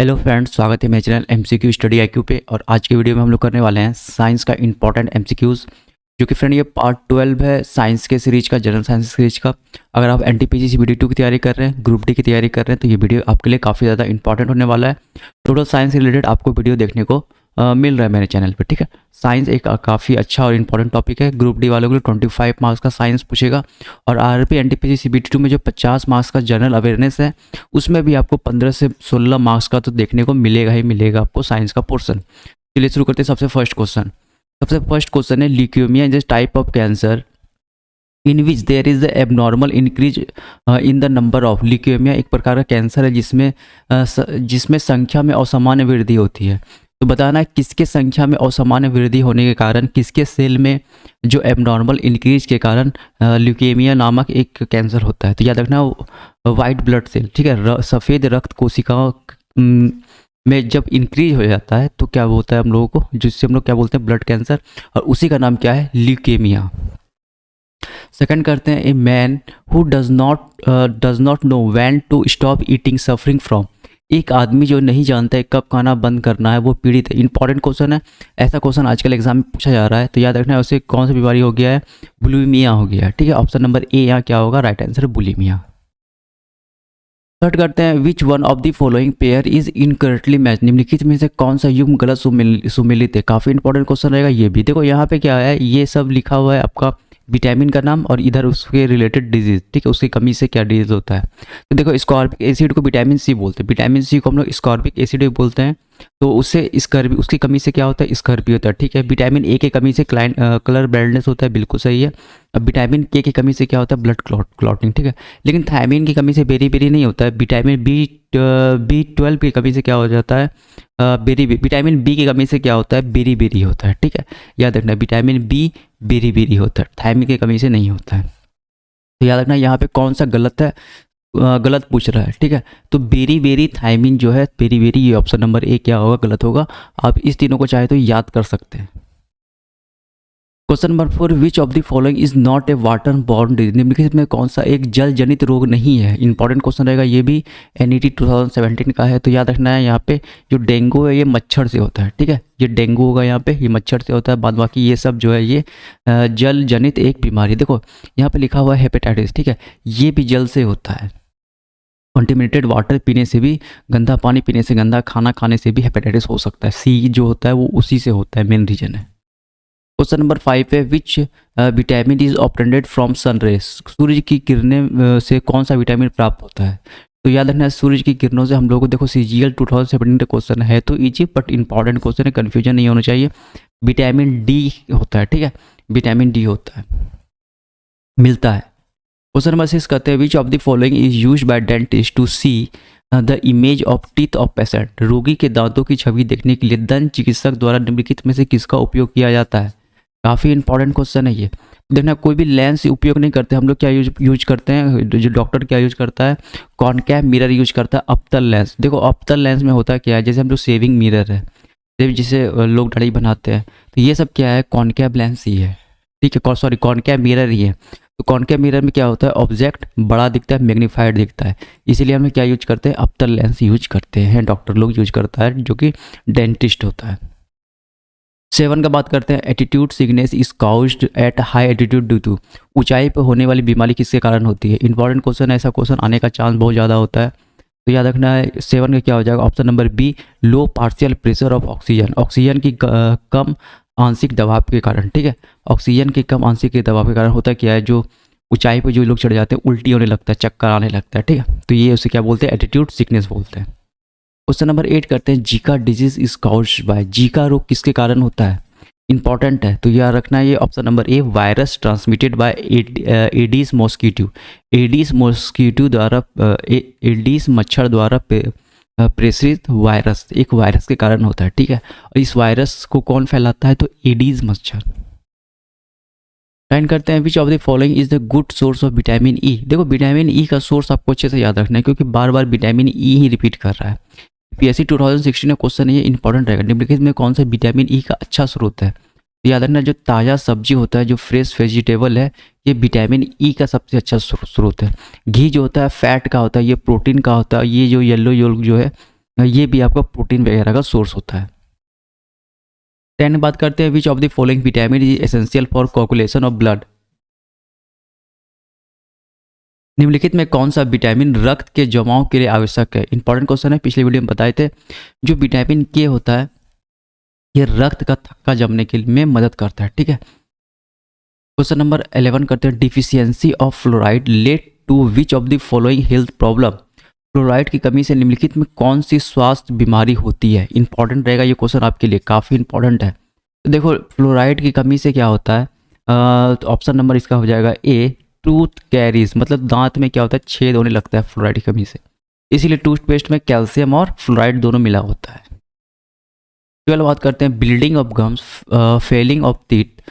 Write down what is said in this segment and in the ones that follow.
Hello friends, स्वागत है मेरे चैनल एमसीक्यू स्टडी आईक्यू पे। और आज के वीडियो में हम लोग करने वाले हैं साइंस का इंपॉर्टेंट एमसीक्यूज़, जो कि फ्रेंड ये पार्ट 12 है साइंस के सीरीज का, जनरल साइंस सीरीज का। अगर आप एनटीपीसी BD2 की तैयारी कर रहे हैं, ग्रुप डी की तैयारी कर रहे हैं, तो ये वीडियो आपके लिए काफ़ी ज़्यादा इंपॉर्टेंट होने वाला है। टोटल साइंस से रिलेटेड आपको वीडियो देखने को मिल रहा है मेरे चैनल पर, ठीक है। साइंस एक काफ़ी अच्छा और इम्पॉर्टेंट टॉपिक है। ग्रुप डी वालों के लिए 25 मार्क्स का साइंस पूछेगा, और आरआरबी एनटीपीसी BD2 में जो 50 मार्क्स का जनरल अवेयरनेस है, उसमें भी आपको 15 से 16 मार्क्स का तो देखने को मिलेगा ही मिलेगा आपको साइंस का पोर्सन। चलिए शुरू करते हैं। सबसे फर्स्ट क्वेश्चन है, leukaemia is type of cancer in which there is the abnormal increase in the number of. Leukaemia एक प्रकार का कैंसर है जिसमें संख्या में असामान्य वृद्धि होती है। तो बताना है किसके संख्या में असामान्य वृद्धि होने के कारण, किसके सेल में जो एबनॉर्मल इंक्रीज के कारण ल्यूकेमिया नामक एक कैंसर होता है। तो याद रखना, वाइट ब्लड सेल, ठीक है, सफ़ेद रक्त कोशिकाओं में जब इंक्रीज हो जाता है तो क्या होता है हम लोगों को, जिससे हम लोग क्या बोलते हैं, ब्लड कैंसर, और उसी का नाम क्या है, ल्यूकेमिया। सेकंड करते हैं, a man who does not know when to stop eating suffering from. एक आदमी जो नहीं जानता है कब खाना बंद करना है, वो पीड़ित है। इंपॉर्टेंट क्वेश्चन है, ऐसा क्वेश्चन आजकल एग्जाम में पूछा जा रहा है। तो याद रखना है उसे कौन सी बीमारी हो गया है, बुलिमिया हो गया है, ठीक है। ऑप्शन नंबर ए यहाँ क्या होगा, राइट आंसर बुलिमिया। थर्ड करते हैं, which one of the following pair is incorrectly match. निम्नलिखित में से कौन सा युग्म गलत सुमेलित है। काफ़ी इंपॉर्टेंट क्वेश्चन रहेगा ये भी। देखो यहाँ पे क्या है, ये सब लिखा हुआ है आपका विटामिन का नाम और इधर उसके रिलेटेड डिजीज, ठीक है, उसकी कमी से क्या डिजीज होता है। तो देखो, स्कॉर्बिक एसिड को विटामिन सी बोलते हैं, विटामिन सी को हम लोग स्कॉर्बिक एसिड भी बोलते हैं। तो उससे स्कर्वी, उसकी कमी से क्या होता है, स्कर्वी होता है, ठीक है। विटामिन ए की कमी से कलर ब्लाइंडनेस होता है, बिल्कुल सही है। अब विटामिन के की कमी से क्या होता है, ब्लड क्लॉटिंग, ठीक है। लेकिन थायमिन की कमी से बेरी नहीं होता है। विटामिन B12 की कमी से क्या हो जाता है, विटामिन बी की कमी से क्या होता है, बेरी होता है, ठीक है। याद रखना, विटामिन बी बेरी होता है, थायमिन की कमी से नहीं होता है। तो याद रखना यहाँ पे कौन सा गलत है, गलत पूछ रहा है, ठीक है। तो बेरी थायमिन जो है, बेरी, ये ऑप्शन नंबर ए क्या होगा, गलत होगा। आप इस तीनों को चाहे तो याद कर सकते हैं। Question number 4, which of the following is not a water borne disease. निम्नलिखित में कौन सा एक जल जनित रोग नहीं है। इंपॉर्टेंट क्वेश्चन रहेगा ये भी, NET 2017 का है। तो याद रखना है यहाँ पे जो डेंगू है ये मच्छर से होता है, ठीक है। ये डेंगू होगा यहाँ पे, ये मच्छर से होता है। बाद बाकी ये सब जो है ये जल जनित एक बीमारी। देखो यहाँ पे लिखा हुआ है हेपेटाइटिस, ठीक है, ये भी जल से होता है। कंटेमिनेटेड वाटर पीने से भी, गंदा पानी पीने से, गंदा खाना खाने से भी हेपेटाइटिस हो सकता है। सी जो होता है वो उसी से होता है, मेन रीजन है। क्वेश्चन नंबर 5 है, which vitamin is obtained from sun rays. सूरज की किरणें से कौन सा विटामिन प्राप्त होता है। तो याद रखना है, सूरज की किरणों से हम लोगों को, देखो CGL 2017 का क्वेश्चन है तो इजी, बट इंपॉर्टेंट क्वेश्चन है, कन्फ्यूजन नहीं होना चाहिए। विटामिन डी होता है, ठीक है, विटामिन डी होता है, मिलता है। क्वेश्चन नंबर 6 कहते हैं, which of the following is used by dentist to see the image of teeth of patient. रोगी के दांतों की छवि देखने के लिए दंत चिकित्सक द्वारा निम्नलिखित में से किसका उपयोग किया जाता है। काफ़ी इंपॉर्टेंट क्वेश्चन है ये। देखना, कोई भी लेंस उपयोग नहीं करते हम लोग, क्या यूज करते हैं, जो डॉक्टर क्या यूज करता है, कॉनकैव मिरर यूज करता है, अप्तल लेंस। देखो अप्तल लेंस में होता क्या है, जैसे हम लोग सेविंग मिरर है, जिसे लोग दाढ़ी बनाते हैं, तो ये सब क्या है, कॉनकैव लेंस ही है, ठीक है, सॉरी कॉनकैव मिरर ही है। तो कॉनकैव मिरर में क्या होता है, ऑब्जेक्ट बड़ा दिखता है, मैग्नीफाइड दिखता है, इसीलिए हम क्या यूज करते हैं, अप्तल लेंस यूज करते हैं, डॉक्टर लोग यूज करता है, जो कि डेंटिस्ट होता है। 7 का बात करते हैं, attitude sickness is caused at high attitude due to. ऊंचाई पर होने वाली बीमारी किसके कारण होती है। इंपॉर्टेंट क्वेश्चन है, ऐसा क्वेश्चन आने का चांस बहुत ज़्यादा होता है। तो याद रखना है 7 का क्या हो जाएगा, option number B, low partial pressure of oxygen. Oxygen की कम आंशिक दबाव के कारण, ठीक है, ऑक्सीजन के कम आंशिक दबाव के कारण होता क्या है, जो ऊंचाई पर जो लोग चढ़ जाते हैं उल्टी होने लगता है, चक्कर आने लगता है, ठीक है। तो ये उसे क्या बोलते हैं, एटीट्यूड सिकनेस बोलते हैं। क्वेश्चन नंबर 8 करते हैं, Zika disease is caused bye. Zika रोग किसके कारण होता है, इंपॉर्टेंट है, तो याद रखना है ये option number A, virus transmitted by Aedes mosquito. Aedes mosquito द्वारा, एडीज मच्छर द्वारा प्रेषित वायरस, एक वायरस के कारण होता है, ठीक है। और इस वायरस को कौन फैलाता है, तो एडीज मच्छर। फाइंड करते हैं, which of the following is the good source of vitamin E. देखो विटामिन ई का सोर्स आपको अच्छे से याद रखना है, क्योंकि बार बार विटामिन ई ही रिपीट कर रहा है। PSC 2016 का क्वेश्चन है, ये इंपॉर्टेंट रहेगा। निम्नलिखित में कौन सा विटामिन ई का अच्छा स्रोत है। तो याद रखना, जो ताज़ा सब्जी होता है, जो फ्रेश वेजिटेबल है, ये विटामिन ई का सबसे अच्छा स्रोत है। घी जो होता है फैट का होता है, ये प्रोटीन का होता है। ये जो येलो जो है ये भी आपका प्रोटीन वगैरह का सोर्स होता है। 10 बात करते हैं, which of the following vitamin is essential for coagulation of blood. निम्नलिखित में कौन सा विटामिन रक्त के जमाव के लिए आवश्यक है? इंपॉर्टेंट क्वेश्चन है, पिछले वीडियो में बताए थे। जो विटामिन के होता है ये रक्त का थक्का जमने के लिए में मदद करता है, ठीक है। क्वेश्चन नंबर 11 करते हैं, deficiency of fluoride lead to which of the following health problem. Fluoride की कमी से निम्नलिखित में कौन सी स्वास्थ्य बीमारी होती है? इंपॉर्टेंट रहेगा ये क्वेश्चन आपके लिए, काफ़ी इंपॉर्टेंट है। तो देखो फ्लोराइड की कमी से क्या होता है, तो ऑप्शन नंबर इसका हो जाएगा ए, टूथ कैरीज, मतलब दांत में क्या होता है, छेद होने लगता है फ्लोराइड की कमी से, इसीलिए टूथपेस्ट में कैल्शियम और फ्लोराइड दोनों मिला होता है। 12 बात करते हैं, bleeding of gums, falling of teeth,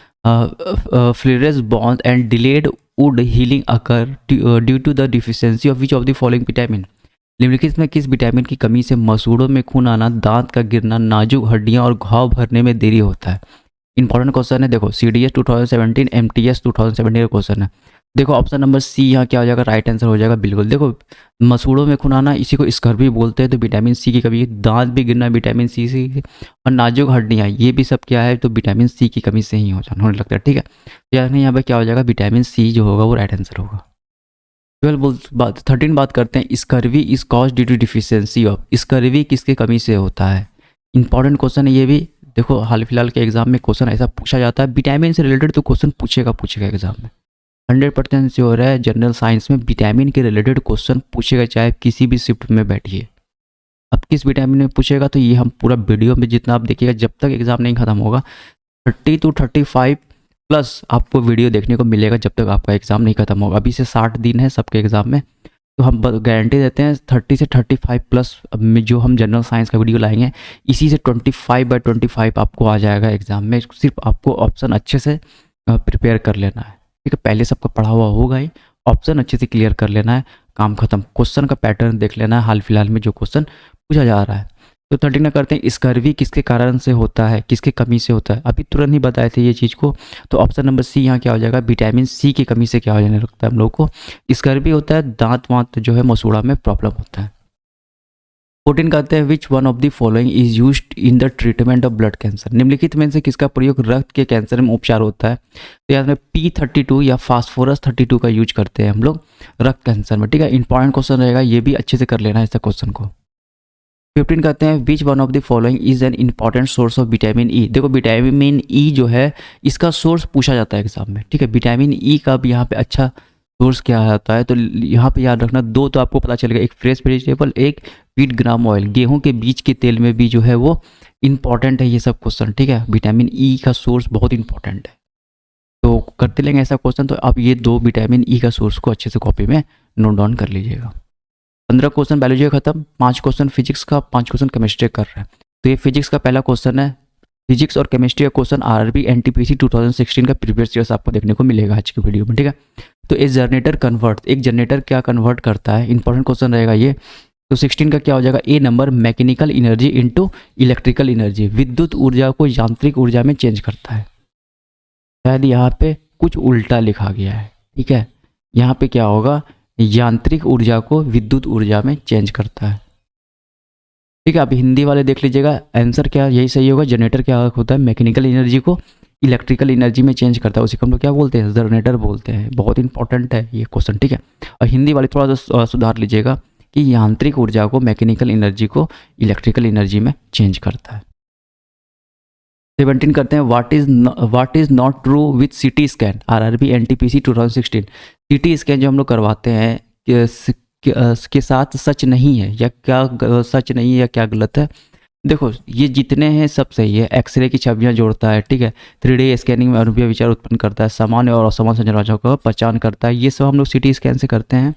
flares bond and delayed wound healing occur due to the deficiency of which of the following vitamin. निम्नलिखित में किस विटामिन की कमी से मसूड़ों में खून आना, दांत का गिरना, नाजुक हड्डियां और घाव भरने में देरी होता है? इंपॉर्टेंट क्वेश्चन है, देखो CDS 2017 MTS 2017 का क्वेश्चन है। देखो ऑप्शन नंबर सी यहाँ क्या हो जाएगा, राइट आंसर हो जाएगा बिल्कुल। देखो मसूड़ों में खून आना, इसी को स्कर्वी बोलते हैं, तो विटामिन सी की कमी, दांत भी गिरना विटामिन सी से, और नाजुक हड्डियाँ ये भी सब क्या है, तो विटामिन सी की कमी से ही होने लगता है, ठीक है। यानी यहाँ पे क्या हो जाएगा, विटामिन सी जो होगा वो राइट आंसर होगा। 13 बात करते हैं, scurvy is cause due to deficiency of. Scurvy किसकी कमी से होता है? इंपॉर्टेंट क्वेश्चन है ये भी। देखो हाल फिलहाल के एग्जाम में क्वेश्चन ऐसा पूछा जाता है, विटामिन से रिलेटेड तो क्वेश्चन पूछेगा एग्जाम में, 100% श्योर है। जनरल साइंस में विटामिन के रिलेटेड क्वेश्चन पूछेगा, चाहे किसी भी शिफ्ट में बैठिए। अब किस विटामिन में पूछेगा, तो ये हम पूरा वीडियो में जितना आप देखिएगा, जब तक एग्जाम नहीं खत्म होगा 30 to 35 प्लस आपको वीडियो देखने को मिलेगा, जब तक आपका एग्जाम नहीं खत्म होगा। अभी से 60 दिन है सबके एग्जाम में, तो हम गारंटी देते हैं 30 से 35 प्लस में जो हम जनरल साइंस का वीडियो लाएंगे, इसी से 25/25 आपको आ जाएगा एग्जाम में। सिर्फ आपको ऑप्शन अच्छे से प्रिपेयर कर लेना है, ठीक है। पहले सबका पढ़ा हुआ होगा ही, ऑप्शन अच्छे से क्लियर कर लेना है, काम खत्म। क्वेश्चन का पैटर्न देख लेना है, हाल फिलहाल में जो क्वेश्चन पूछा जा रहा है। तो 13 करते हैं, स्कर्वी किसके कारण से होता है, किसके कमी से होता है? अभी तुरंत ही बताए थे ये चीज़ को, तो ऑप्शन नंबर सी यहाँ क्या हो जाएगा, विटामिन सी की कमी से क्या हो जाने लगता है हम लोग को, स्कर्वी होता है, दांत वांत जो है मसूड़ा में प्रॉब्लम होता है। 14 कहते हैं, which one of the following is used in the treatment of blood cancer. निम्नलिखित में से किसका प्रयोग रक्त के कैंसर में उपचार होता है? तो यहाँ में P32 या फास्फोरस 32 का यूज करते हैं हम लोग रक्त कैंसर में, ठीक है। इंपॉर्टेंट क्वेश्चन रहेगा, ये भी अच्छे से कर लेना है इस क्वेश्चन को। 15 कहते हैं, which one of the following is an important source of vitamin E. देखो विटामिन ई जो है इसका सोर्स पूछा जाता है एग्जाम में, ठीक है। विटामिन ई का भी यहाँ पे अच्छा सोर्स क्या आता है, तो यहाँ पे याद रखना, दो तो आपको पता चलेगा, एक फ्रेश वेजिटेबल, एक व्हीट ग्राम ऑयल, गेहूं के बीज के तेल में भी जो है वो इंपॉर्टेंट है ये सब क्वेश्चन, ठीक है। विटामिन ई का सोर्स बहुत इंपॉर्टेंट है, तो करते लेंगे ऐसा क्वेश्चन, तो आप ये दो विटामिन ई का सोर्स को अच्छे से कॉपी में नोट डाउन कर लीजिएगा। 15 क्वेश्चन बायोलॉजी का खत्म, 5 क्वेश्चन फिजिक्स का, 5 क्वेश्चन केमिस्ट्री कर रहे हैं। तो ये फिजिक्स का पहला क्वेश्चन है, फिजिक्स और केमिस्ट्री का क्वेश्चन RRB NTPC 2016 का प्रीवियस ईयर्स आपको देखने को मिलेगा आज की वीडियो में, ठीक है। तो एक जनरेटर कन्वर्ट, एक जनरेटर क्या कन्वर्ट करता है, इंपॉर्टेंट क्वेश्चन रहेगा ये। तो 16 का क्या हो जाएगा, A number, mechanical energy into electrical energy, विद्युत ऊर्जा को यांत्रिक ऊर्जा में चेंज करता है। शायद यहाँ पे कुछ उल्टा लिखा गया है, ठीक है। यहाँ पे क्या होगा, यांत्रिक ऊर्जा को विद्युत ऊर्जा में चेंज करता है, ठीक है। आप हिंदी वाले देख लीजिएगा, आंसर क्या यही सही होगा। जनरेटर क्या होता है, मैकेनिकल एनर्जी को इलेक्ट्रिकल एनर्जी में चेंज करता है, उसी को हम लोग क्या बोलते हैं, जनरेटर बोलते हैं। बहुत इंपॉर्टेंट है ये क्वेश्चन, ठीक है। और हिंदी वाले थोड़ा सा सुधार लीजिएगा कि यांत्रिक ऊर्जा को मैकेनिकल एनर्जी को इलेक्ट्रिकल एनर्जी में चेंज करता है। 17 करते हैं, what is not true with CT scan, RRB NTPC 2016। CT scan जो हम लोग करवाते हैं के साथ सच नहीं है, या क्या सच नहीं है या क्या गलत है? देखो ये जितने हैं सब सही है। एक्सरे की छवियां जोड़ता है, ठीक है। 3D स्कैनिंग में अनुभव विचार उत्पन्न करता है, सामान्य और असामान्य संरचनाओं को पहचान करता है, ये सब हम लोग CT स्कैन से करते हैं।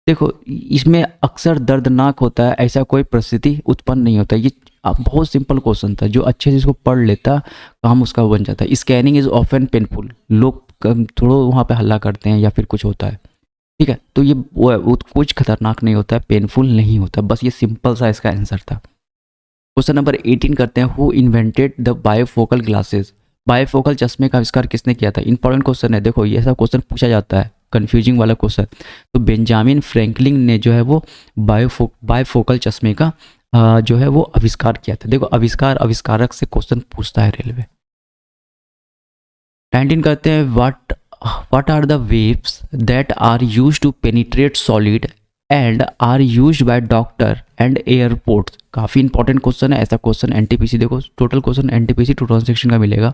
देखो इसमें अक्सर दर्दनाक होता है, ऐसा कोई परिस्थिति उत्पन्न नहीं होता। ये बहुत सिंपल क्वेश्चन था, जो अच्छे से इसको पढ़ लेता काम उसका बन जाता है। स्कैनिंग इज ऑफन पेनफुल, लोग थोड़ा वहाँ पे हल्ला करते हैं या फिर कुछ होता है, ठीक है। तो ये कुछ खतरनाक नहीं होता है, पेनफुल नहीं होता, बस ये सिंपल सा इसका आंसर था। क्वेश्चन नंबर 18 करते हैं, हु इन्वेंटेड द बायोफोकल ग्लासेस। बायोफोकल चश्मे का आविष्कार किसने किया था? इंपॉर्टेंट क्वेश्चन है, देखो ये ऐसा क्वेश्चन पूछा जाता है, कंफ्यूजिंग वाला क्वेश्चन। तो बेंजामिन फ्रैंकलिन ने जो है वो बायोफोकल चश्मे का जो है वो आविष्कार किया था। देखो आविष्कारक से क्वेश्चन पूछता है रेलवे। 19 कहते हैं what are the waves that are used to penetrate solid and are used by doctor and airports. काफ़ी इंपॉर्टेंट क्वेश्चन है, ऐसा क्वेश्चन एनटीपीसी, देखो टोटल क्वेश्चन एनटीपीसी 2016 का मिलेगा।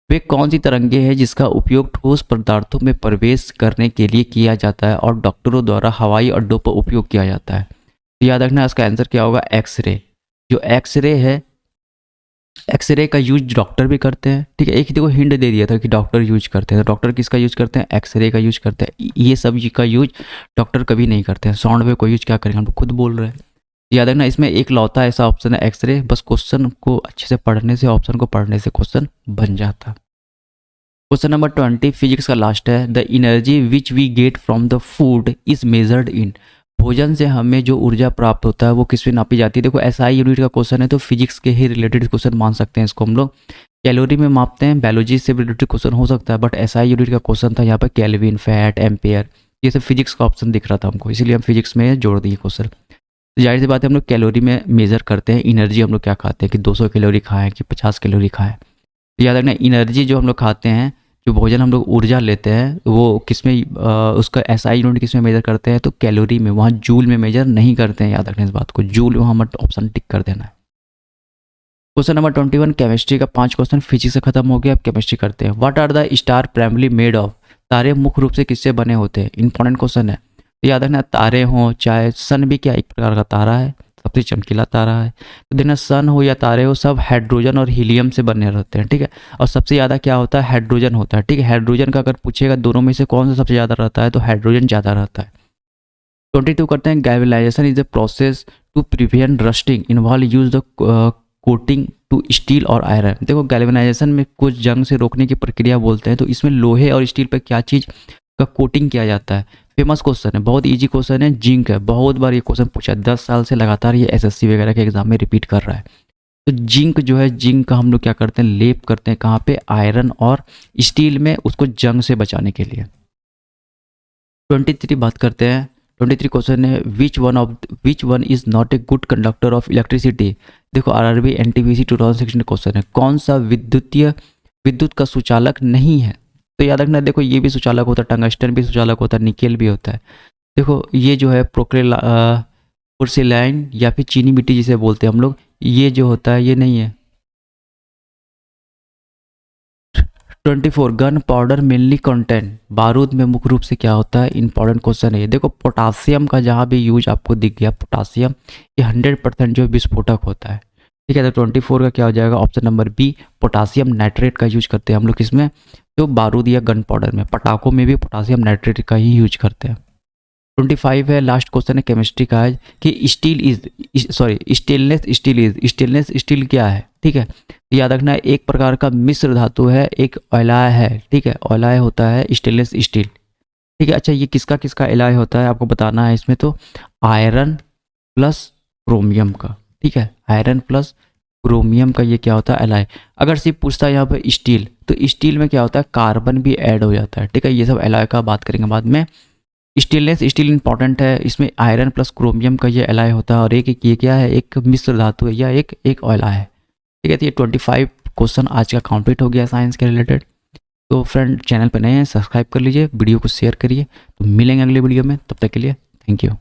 वे कौन सी तरंगे हैं जिसका उपयोग ठोस पदार्थों में प्रवेश करने के लिए किया जाता है और डॉक्टरों द्वारा हवाई अड्डों पर उपयोग किया जाता है? तो याद रखना इसका आंसर क्या होगा, एक्सरे। जो एक्सरे है, एक्सरे का यूज डॉक्टर भी करते हैं, ठीक है। एक ही देखो हिंट दे दिया था कि डॉक्टर यूज करते हैं, तो डॉक्टर किसका यूज करते हैं, एक्सरे का यूज करते हैं। ये सब का यूज डॉक्टर कभी नहीं करते हैं। साउंड वेव को यूज क्या करेंगे, हम लोग खुद बोल रहे हैं। याद रखना इसमें एक लौता ऐसा ऑप्शन है एक्सरे, बस क्वेश्चन को अच्छे से पढ़ने से, ऑप्शन को पढ़ने से क्वेश्चन बन जाता। क्वेश्चन नंबर 20 फिजिक्स का लास्ट है। The energy which we get from the food is measured in. भोजन से हमें जो ऊर्जा प्राप्त होता है वो किस में नापी जाती है? देखो एसआई यूनिट का क्वेश्चन है तो फिजिक्स के ही रिलेटेड क्वेश्चन मान सकते हैं इसको हम लोग। कैलोरी में मापते हैं, बायोलॉजी से रिलेटेड क्वेश्चन हो सकता है, बट एसआई यूनिट का क्वेश्चन था यहाँ पर केल्विन, फैट, एम्पेयर, ये सब फिजिक्स का ऑप्शन दिख रहा था हमको, इसीलिए हम फिजिक्स में जोड़ दिए क्वेश्चन। तो जाहिर सी बात है हम लोग कैलोरी में मेजर करते हैं एनर्जी, हम लोग क्या खाते हैं कि 200 कैलोरी खाएं कि 50 कैलोरी खाएं। तो याद रखना एनर्जी जो हम लोग खाते हैं, जो भोजन हम लोग ऊर्जा लेते हैं, वो किसमें उसका एसआई यूनिट किसमें मेजर करते हैं? तो कैलोरी में, वहाँ जूल में मेजर नहीं करते हैं। याद रखना इस बात को, जूल वहाँ मत ऑप्शन टिक कर देना है। क्वेश्चन नंबर 21 केमिस्ट्री का 5 क्वेश्चन फिजिक्स से खत्म हो गया, अब केमिस्ट्री करते हैं। What are the star primary made of. तारे मुख्य रूप से किससे बने होते हैं? इंपॉर्टेंट क्वेश्चन है। तो याद रखना तारे हों, चाहे सन भी क्या एक प्रकार का तारा है, सबसे चमकीला तारा है। तो देखना सन हो या तारे हो, सब हाइड्रोजन और हीलियम से बने रहते हैं, ठीक है। और सबसे ज़्यादा क्या होता है, हाइड्रोजन होता है, ठीक है। हाइड्रोजन का अगर पूछेगा दोनों में से कौन सा सबसे ज़्यादा रहता है, तो हाइड्रोजन ज़्यादा रहता है। 22 करते हैं galvanization is the process to prevent rusting involve use the coating to steel और आयरन। देखो गैल्वेनाइजेशन में कुछ जंग से रोकने की प्रक्रिया बोलते हैं, तो इसमें लोहे और स्टील पर क्या चीज़ का कोटिंग किया जाता है? फेमस क्वेश्चन है, बहुत इजी क्वेश्चन है, जिंक है। बहुत बार ये क्वेश्चन पूछा है, 10 साल से लगातार ये एसएससी वगैरह के एग्जाम में रिपीट कर रहा है। तो जिंक जो है, जिंक का हम लोग क्या करते हैं, लेप करते हैं कहाँ पे, आयरन और स्टील में, उसको जंग से बचाने के लिए। 23 बात करते हैं। 23 क्वेश्चन है which one is not a good conductor of electricity. देखो आरआरबी एनटीपीसी 2016 क्वेश्चन है, कौन सा विद्युत का सुचालक नहीं है? तो याद रखना, देखो ये भी सुचालक होता है, टंगस्टन भी सुचालक होता है, निकेल भी होता है। देखो ये जो है पोर्सिलाइन या फिर चीनी मिट्टी जिसे बोलते हैं हम लोग, ये जो होता है ये नहीं है। 24 गन पाउडर मेनली कंटेंट। बारूद में मुख्य रूप से क्या होता है? इंपॉर्टेंट क्वेश्चन है ये। देखो पोटासियम का जहाँ भी यूज आपको दिख गया, पोटासियम ये 100% जो विस्फोटक होता है, ठीक है। तो 24 का क्या हो जाएगा, option number B, potassium nitrate का यूज करते हैं हम लोग किसमें, तो बारूद या गन पाउडर में। पटाखों में भी पोटासियम नाइट्रेट का ही यूज करते हैं। 25 है, लास्ट क्वेश्चन है केमिस्ट्री का है कि स्टेनलेस स्टील क्या है, ठीक है। याद रखना एक प्रकार का मिश्र धातु है, एक एलॉय है, ठीक है। एलॉय होता है स्टेनलेस स्टील, ठीक है। अच्छा ये किसका किसका एलॉय होता है आपको बताना है इसमें, तो आयरन प्लस क्रोमियम का, ठीक है। आयरन प्लस क्रोमियम का ये क्या होता है, एलॉय। अगर सिर्फ पूछता है यहाँ पर स्टील, तो स्टील में क्या होता है, कार्बन भी ऐड हो जाता है, ठीक है। ये सब एलॉय का बात करेंगे बाद में। स्टेनलेस स्टील इंपॉर्टेंट है, इसमें आयरन प्लस क्रोमियम का ये एलॉय होता है, और एक ये क्या है, एक मिश्र धातु है या एक एलॉय है, ठीक है। तो ये 25 क्वेश्चन आज का कंप्लीट हो गया साइंस के रिलेटेड। तो फ्रेंड चैनल पर नए हैं सब्सक्राइब कर लीजिए, वीडियो को शेयर करिए। तो मिलेंगे अगले वीडियो में, तब तक के लिए थैंक यू।